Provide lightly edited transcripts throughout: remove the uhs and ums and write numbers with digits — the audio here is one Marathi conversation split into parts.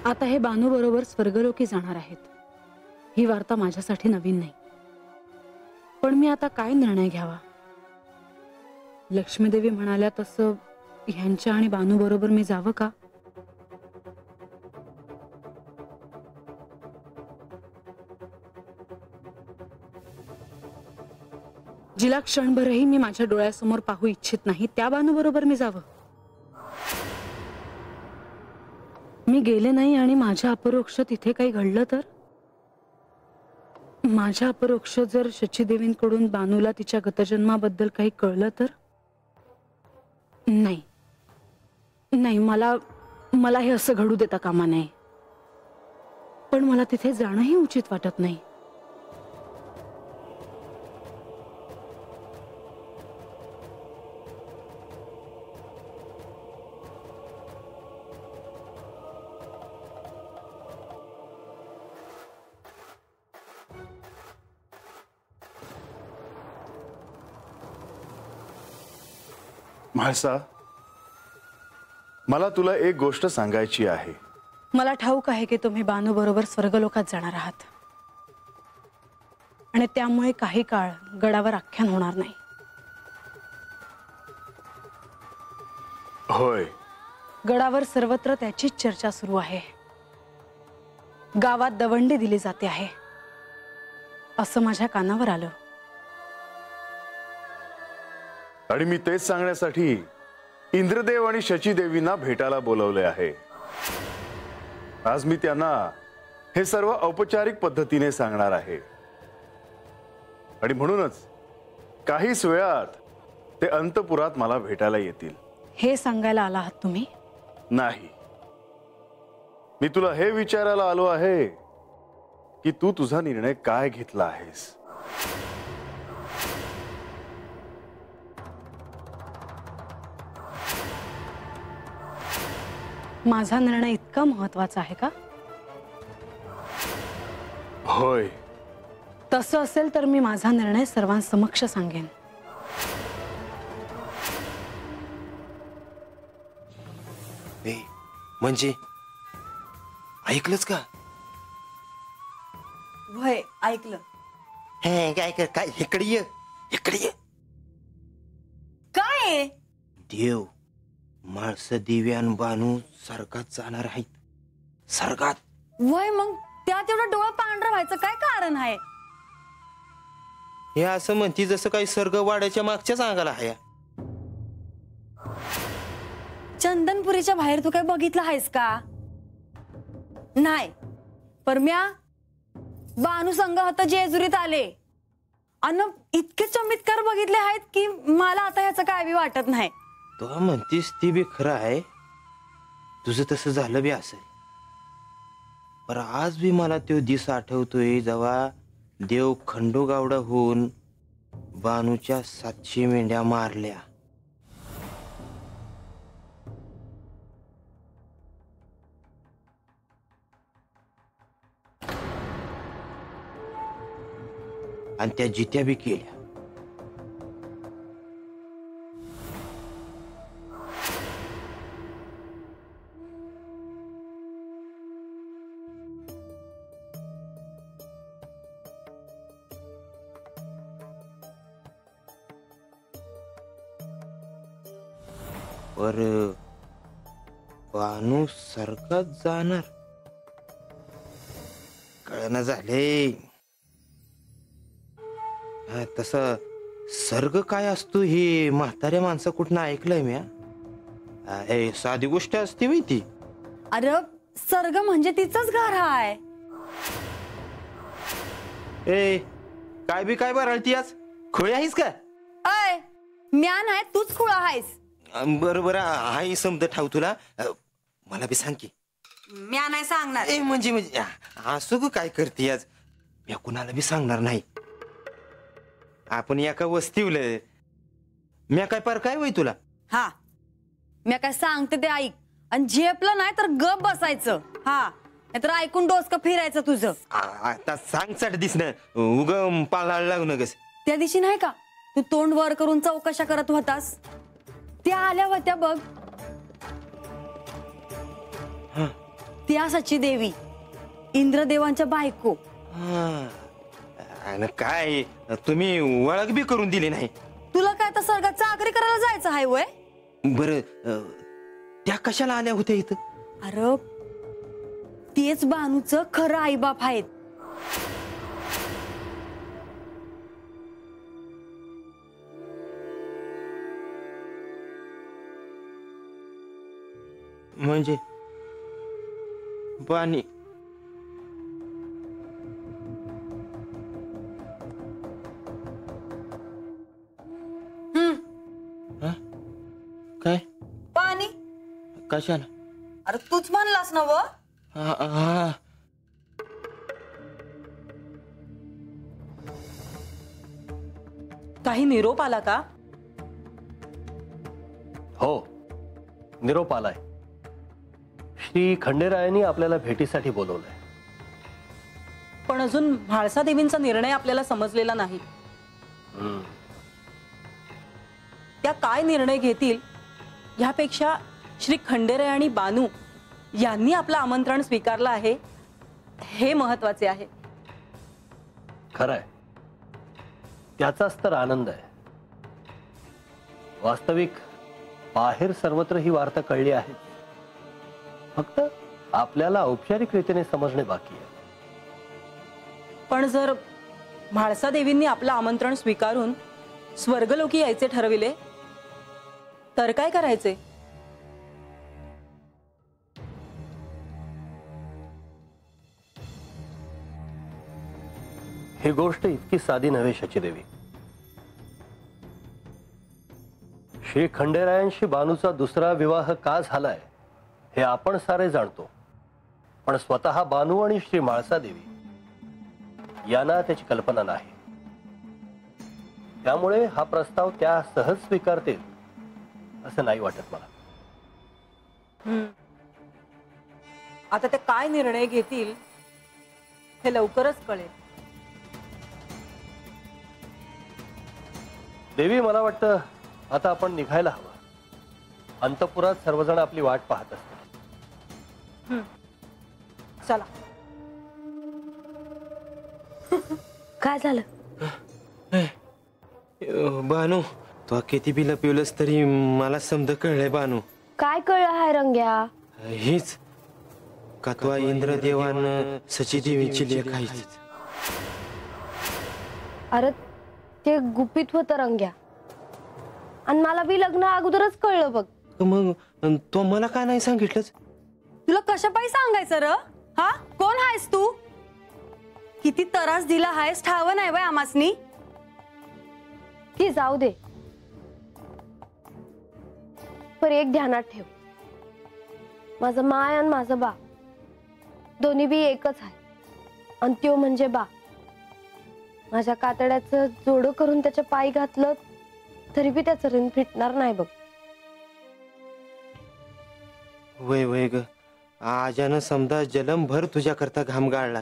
आता हे बानू बरोबर स्वर्गलोकी जाणार आहेत। ही वार्ता माझ्यासाठी नवीन नाही, पण मी आता काय निर्णय घ्यावा? लक्ष्मीदेवी म्हणाल्या तसं ह्यांच्या आणि बानू बरोबर मी जावं का? जिला क्षणभरही मी माझ्या डोळ्यासमोर पाहू इच्छित नाही त्या बानू बरोबर मी जावं? मी गेले नाही आणि माझ्या अपरोक्ष तिथे काही घडलं तर? माझ्या अपरोक्ष जर शचीदेवींकडून बानूला तिच्या गतजन्माबद्दल काही कळलं तर? नाही नाही, मला हे असं घडू देता कामा नये। पण मला तिथे जाणंही उचित वाटत नाही। म्हाळसा, मला तुला एक गोष्ट सांगायची आहे। मला ठाऊक आहे की तुम्ही बानू बरोबर स्वर्गलोकात जाणार आहात आणि त्यामुळे काही काळ गडावर आख्यान होणार नाही। होय, गडावर सर्वत्र त्याचीच चर्चा सुरू आहे। गावात दवंडी दिली जाते आहे असं माझ्या कानावर आलं। आणि मी तेच सांगण्यासाठी इंद्रदेव आणि शचीदेवींना भेटायला बोलवले आहे। आज मी त्यांना हे सर्व औपचारिक पद्धतीने सांगणार आहे आणि म्हणूनच काहीच वेळात ते अंतपुरात मला भेटायला येतील। हे सांगायला आला आहात तुम्ही? नाही, मी तुला हे विचारायला आलो आहे की तू तुझा निर्णय काय घेतला आहेस। माझा निर्णय इतका महत्त्वाचा आहे का? होय। तसं असेल तर मी माझा निर्णय सर्वांसमक्ष सांगेन। म्हणजे ऐकलंच का? वय ऐकलं। हे काय कर, काय इकडे ये, इकडे ये। काय देव माळसं देवी आणि बानू स्वर्गात जाणार आहेत। स्वर्गात? वय मग त्यात एवढं डोळं पांढरं व्हायचं काय कारण आहे? हे असं म्हणती जसं काही स्वर्ग वाड्याच्या मागच्याच अंगाला आहे। चंदनपुरीच्या बाहेर तू काय बघितलं आहेस का? नाही, परम्या बानू संघ आता जेजुरीत आले अन इतके चमत्कार बघितले आहेत की मला आता ह्याचं काय बी वाटत नाही। तो म्हणतीस ती बी खरं आहे, तुझं तसं झालं बी असेल। पर आज बी मला तो दिस आठवतोय जेव्हा देव खंडोगावडा होऊन बानूच्या 700 मेंढ्या मारल्या। आणि त्या जित्या बी केल्या। पर बानू स्वर्गात जाणार कळना झाले। तसं स्वर्ग काय असतो हे म्हाताऱ्या माणसा कुठनं ऐकलंय म्या? साधी गोष्ट असते बाई ती। अरे स्वर्ग म्हणजे तिचंच घर आहे। ए काय बी काय बरळती आज, खोळी आहेस का? अय म्या नाही, तूच खुळा आहेस। बरोबर आहे, समज ठाव तुला। मला बी सांग की। म्या नाही सांगणार। म्हणजे असं काय करते आज? म्या कुणाला बी सांगणार नाही। आपण एका वस्तीवलं, म्या काय पर काय होई तुला? हा, म्या काय सांगते ते ऐक आणि झेपलं नाही तर गप बसायचं। हा, नाहीतर ऐकून डोसकं फिरायचं तुझं। आता सांग चढ दिसणं, उगम पाळायला लागू नकस। त्या दिवशी नाही का तू तोंड वर करून चौकशा करत होतास, त्या आल्या होत्या बघ। त्या सची देवी इंद्रदेवांच्या बायको. हा. आणि काय तुम्ही ओळख बी करून दिली नाही. तुला काय तर स्वर्गात चाकरी करायला जायचं आहे वय? बर त्या कशाला आल्या होत्या इथं? अरे तेच बानूचं खरं आईबाप आहेत. म्हणजे बानी हा? काय पाणी. कशाला? अरे तूच म्हणलास ना व. हा, हा. काही निरोप आला का? हो, निरोप आलाय. श्री खंडेरायांनी आपल्याला भेटीसाठी बोलवलंय. पण अजून म्हाळसा देवींचा निर्णय आपल्याला समजलेला नाही. त्या काय निर्णय घेतील ह्यापेक्षा श्री खंडेराय आणि बानू यांनी आपलं आमंत्रण स्वीकारलं आहे हे महत्वाचे आहे. खरंय, त्याचाच तर आनंद आहे. वास्तविक बाहेर सर्वत्र ही वार्ता कळली आहे, फक्त आपल्याला औपचारिक रीतीने समजणे बाकी आहे. पण जर म्हाळसा देवींनी आपलं आमंत्रण स्वीकारून स्वर्गलोकी यायचे ठरविले तर काय करायचे? ही गोष्ट इतकी साधी नव्हे शचीदेवी. श्री खंडेरायांशी बानूचा दुसरा विवाह का झालाय हे आपण सारे जाणतो, पण स्वतः बानू आणि श्री म्हाळसा देवी यांना त्याची कल्पना नाही. त्यामुळे हा प्रस्ताव त्या सहज स्वीकारतील असं नाही वाटत मला. आता ते काय निर्णय घेतील हे लवकरच कळेल. देवी, मला वाटतं आता आपण निघायला हवं. अंतपुरात सर्वजण आपली वाट पाहत असतात. चला. काय झालं? बानू, तू किती बी लपवलंस तरी मला समज कळलंय बानू. काय कळलं हाय रंग्या? हीच का तू इंद्रदेवानं सची देवीची लेख आहे. अरे ते गुपित होतं रंग्या, आणि मला बी लग्न अगोदरच कळलं बघ. मग तो मला का नाही सांगितलंच? तुला कशापायी सांगायचं र? हा, कोण आहेस तू? किती त्रास दिला आहेस ठाव नाही बाय आमासनी. ती जाऊ दे, पर एक ध्यानात ठेव, माझं माय आणि माझं बा दोन्ही बी एकच आहे, आणि त्यो म्हणजे बा. माझ्या कातड्याचं जोडं करून त्याच्या पायी घातलं तरी बी त्याचं ऋण फिटणार नाही बघ. वय वय ग, आजानं समजा जलमभर तुझ्या करता घाम गाळला.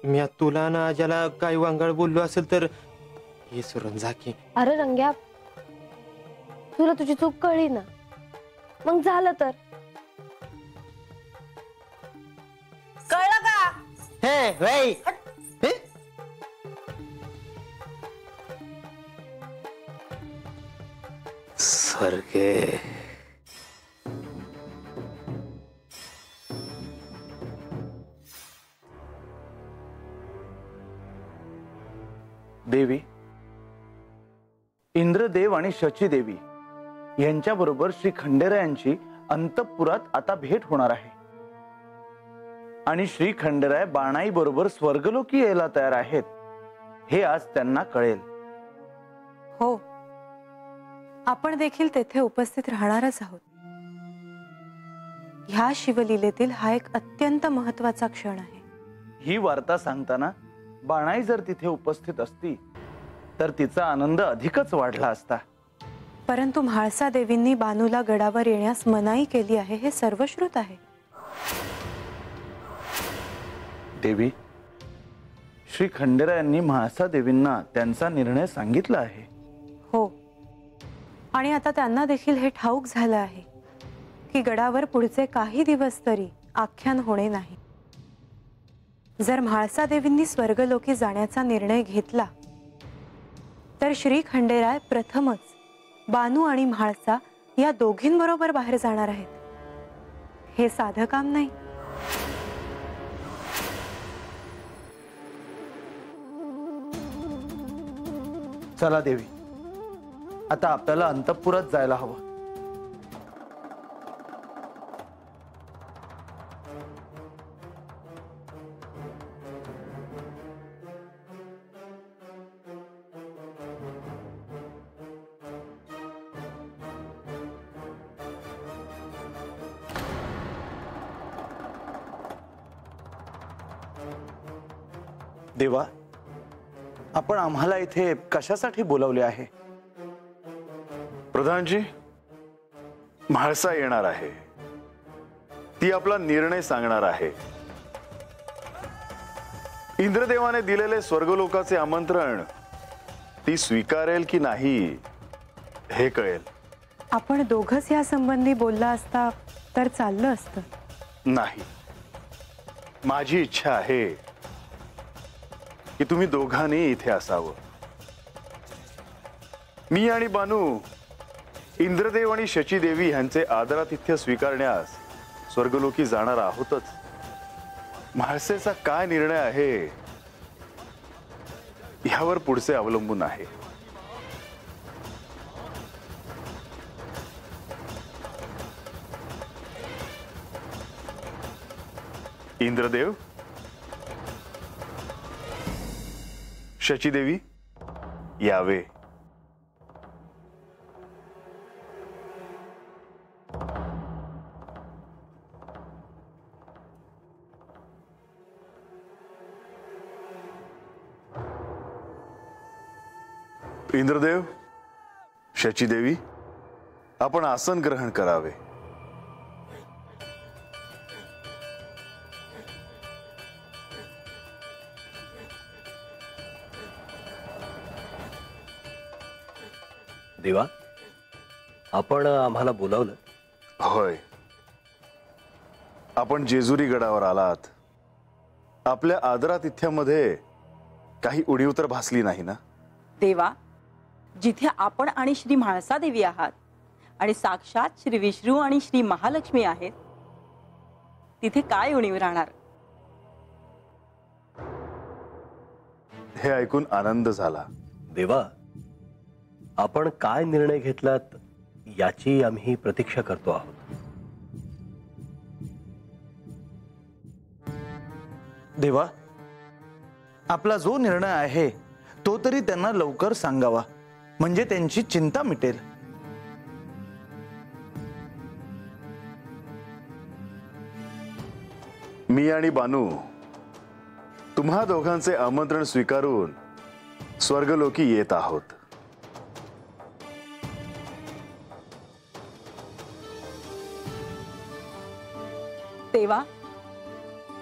मी तुला ना आजाला काही वांगाळ बोललो असेल तर हे सोडून जा की. अरे रंग्या, तुला तुझी चूक कळली ना, मग झालं तर. कळलं का? हे वय स्वर्गे. देवी, इंद्रदेव आणि शची देवी यांच्याबरोबर श्री खंडेरायांची अंतपुरात आता भेट होणार आहे, आणि श्री खंडेराय बाणाई बरोबर स्वर्गलोकी यायला तयार आहेत हे आज त्यांना कळेल. हो, आपण देखील तेथे उपस्थित राहणारच आहोत. ह्या शिवलीलेतील हा एक अत्यंत महत्वाचा क्षण आहे. ही वार्ता सांगताना बाणाई जर तिथे उपस्थित असती तर तिचा आनंद अधिकच वाढला असता. परंतु म्हाळसा देवींनी बानूला गडावर येण्यास मनाई केली आहे हे सर्वश्रुत आहे. देवी, श्री खंडेरायांनी म्हाळसा देवींना त्यांचा निर्णय सांगितला आहे. हो, आणि आता त्यांना देखील हे ठाऊक झालं आहे की गडावर पुढचे काही दिवस तरी आख्यान होणे नाही. जर म्हाळसा देवींनी स्वर्गलोकी जाण्याचा निर्णय घेतला तर श्री खंडेराय प्रथमच बानू आणि म्हाळसा या दोघींबरोबर बाहेर जाणार आहेत. हे साधं काम नाही. चला देवी, आता आपल्याला अंतःपुरात जायला हवं. देवा, आपण आम्हाला इथे कशासाठी बोलावले आहे? प्रधानजी, म्हाळसा येणार आहे. ती आपला निर्णय सांगणार आहे. इंद्रदेवाने दिलेले स्वर्गलोकाचे आमंत्रण ती स्वीकारेल की नाही हे कळेल. आपण दोघंच या संबंधी बोलला असता तर चाललं असतं. नाही, माझी इच्छा आहे की तुम्ही दोघांनी इथे असावं. मी आणि बानू इंद्रदेव आणि शचीदेवी यांचे आदरातिथ्य स्वीकारण्यास स्वर्गलोकी जाणार आहोतच. म्हाळसेचा काय निर्णय आहे यावर पुढचे अवलंबून आहे. इंद्रदेव, शचीदेवी यावे. इंद्रदेव, शचीदेवी, आपण आसन ग्रहण करावे. देवा, आपण आम्हाला बोलावलं? होय, आपण जेजुरी गडावर आलात. आपल्या आदरातिथ्यामध्ये काही उणीव तर भासली नाही ना? देवा, जिथे आपण आणि श्री म्हाळसा देवी आहात आणि साक्षात श्री विष्णू आणि श्री महालक्ष्मी आहेत, तिथे काय उणीव राहणार? हे ऐकून आनंद झाला. देवा, आपण काय निर्णय घेतलात याची आम्ही प्रतीक्षा करतो आहोत. देवा, आपला जो निर्णय आहे तो तरी त्यांना लवकर सांगावा, म्हणजे त्यांची चिंता मिटेल. मी आणि बानू तुम्हा दोघांचे आमंत्रण स्वीकारून स्वर्गलोकी येत आहोत. देवा,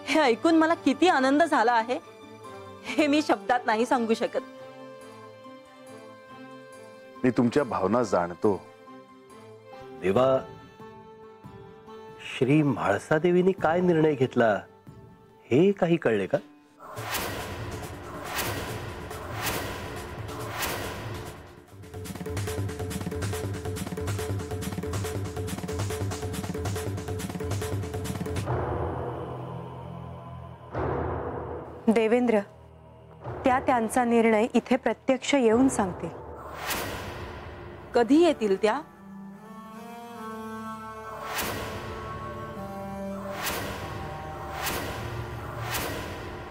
हे ऐकून मला किती आनंद झाला आहे हे मी शब्दात नाही सांगू शकत. मी तुमच्या भावना जाणतो. देवा, श्री म्हाळसा देवीने काय निर्णय घेतला हे काही कळले का? देवेंद्र, त्या त्यांचा निर्णय इथे प्रत्यक्ष येऊन सांगतील. कधी येतील त्या?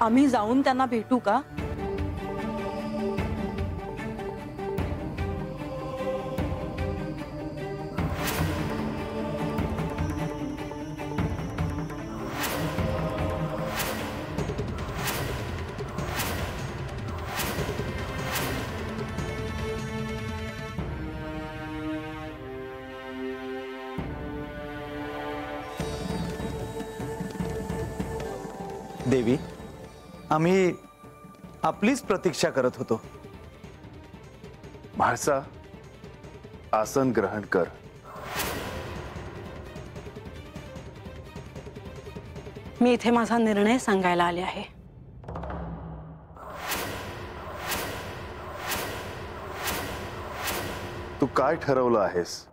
आम्ही जाऊन त्यांना भेटू का? देवी, आम्ही आपलीच प्रतीक्षा करत होतो. म्हाळसा, आसन ग्रहण कर. मी इथे माझा निर्णय सांगायला आले आहे. तू काय ठरवलं आहेस?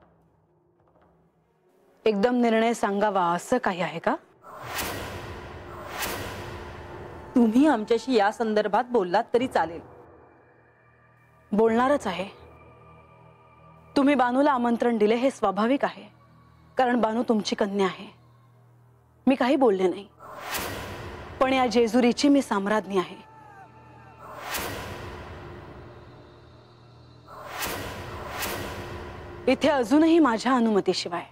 एकदम निर्णय सांगावा असं काही आहे का? तुम्ही आमच्याशी या संदर्भात बोललात तरी चालेल. बोलणारच आहे. तुम्ही बानूला आमंत्रण दिले हे स्वाभाविक आहे, कारण बानू तुमची कन्या आहे. मी काही बोलले नाही, पण या जेजुरीची मी साम्राज्ञी आहे. इथे अजूनही माझ्या अनुमतीशिवाय,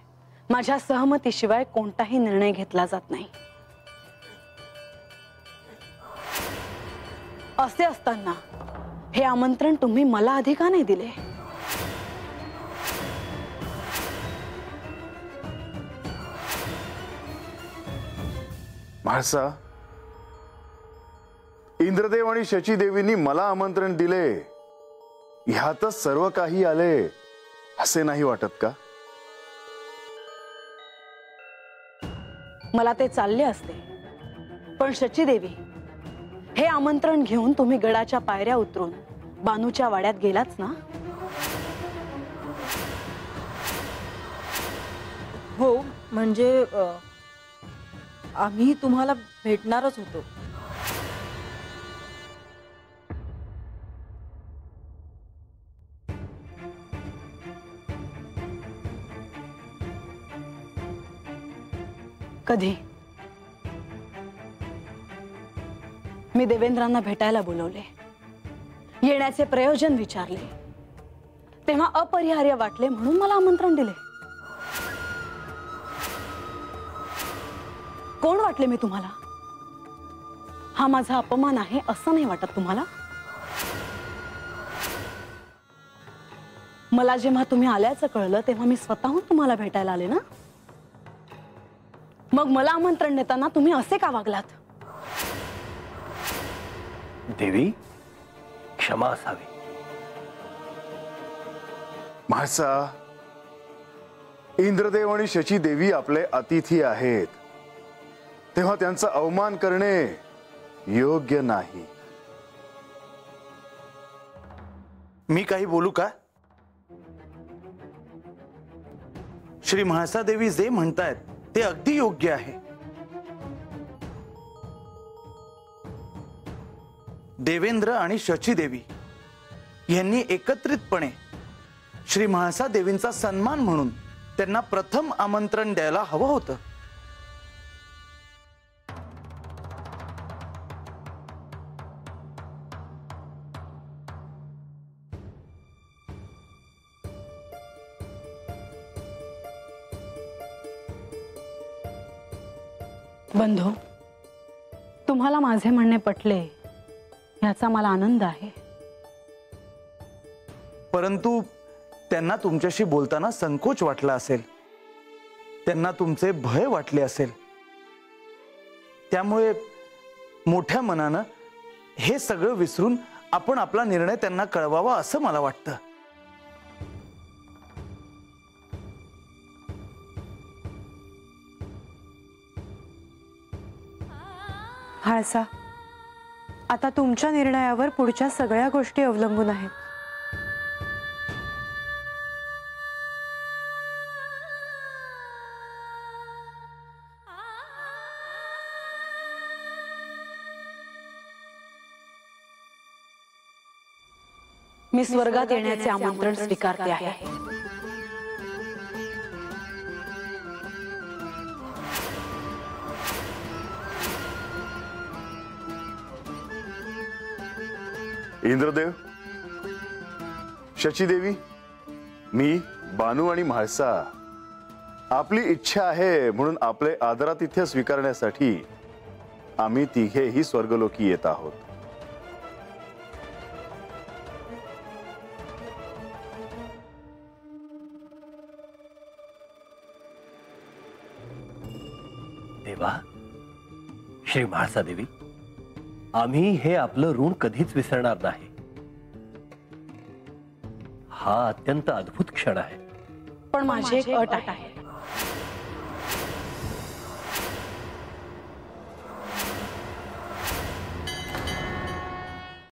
माझ्या सहमतीशिवाय कोणताही निर्णय घेतला जात नाही. असे असताना हे आमंत्रण तुम्ही मला आधी का नाही दिले? म्हाळसा, इंद्रदेव आणि शचीदेवींनी मला आमंत्रण दिले ह्यातच सर्व काही आले असे नाही वाटत का? मला ते चालले असते, पण शचीदेवी, हे आमंत्रण घेऊन तुम्ही गडाच्या पायऱ्या उतरून बानूच्या वाड्यात गेलाच ना? हो, म्हणजे आम्ही तुम्हाला भेटणारच होतो. कधी? मी देवेंद्रांना भेटायला बोलवले, येण्याचे प्रयोजन विचारले, तेव्हा अपरिहार्य वाटले म्हणून मला आमंत्रण दिले. कोण वाटले मी तुम्हाला? हा माझा अपमान आहे असं नाही वाटत तुम्हाला? मला जेव्हा तुम्ही आल्याचं कळलं तेव्हा मी स्वतःहून तुम्हाला भेटायला आले ना. मग मला आमंत्रण देताना तुम्ही असे का वागलात? देवी, क्षमा असावी. म्हाळसा, इंद्रदेव आणि शचीदेवी आपले अतिथी आहेत, तेव्हा त्यांचा अवमान करणे योग्य नाही. मी काही बोलू का? श्री म्हाळसा देवी जे म्हणतायत ते अगदी योग्य आहे. देवेंद्र आणि शचीदेवी यांनी एकत्रितपणे श्री म्हाळसा देवींचा सन्मान म्हणून त्यांना प्रथम आमंत्रण द्यायला हवं होतं. बंधू, तुम्हाला माझे म्हणणे पटले याचा मला आनंद आहे. परंतु त्यांना तुमच्याशी बोलताना संकोच वाटला असेल, त्यांना तुमचे भय वाटले असेल, त्यामुळे मोठ्या मनानं हे सगळं विसरून आपण आपला निर्णय त्यांना कळवावा असं मला वाटतं. म्हाळसा, आता तुमच्या निर्णयावर पुढच्या सगळ्या गोष्टी अवलंबून आहेत. मी स्वर्गात येण्याचे आमंत्रण स्वीकारते आहे. इंद्रदेव, शचीदेवी, मी, बानू आणि म्हाळसा आपली इच्छा आहे म्हणून आपले आदरातिथ्य स्वीकारण्यासाठी आम्ही तिघेही स्वर्गलोकी येत आहोत. देवा, श्री म्हाळसा देवी, आम्ही हे आपलं ऋण कधीच विसरणार नाही. हा अत्यंत अद्भुत क्षण आहे. पण माझी एक अट आहे.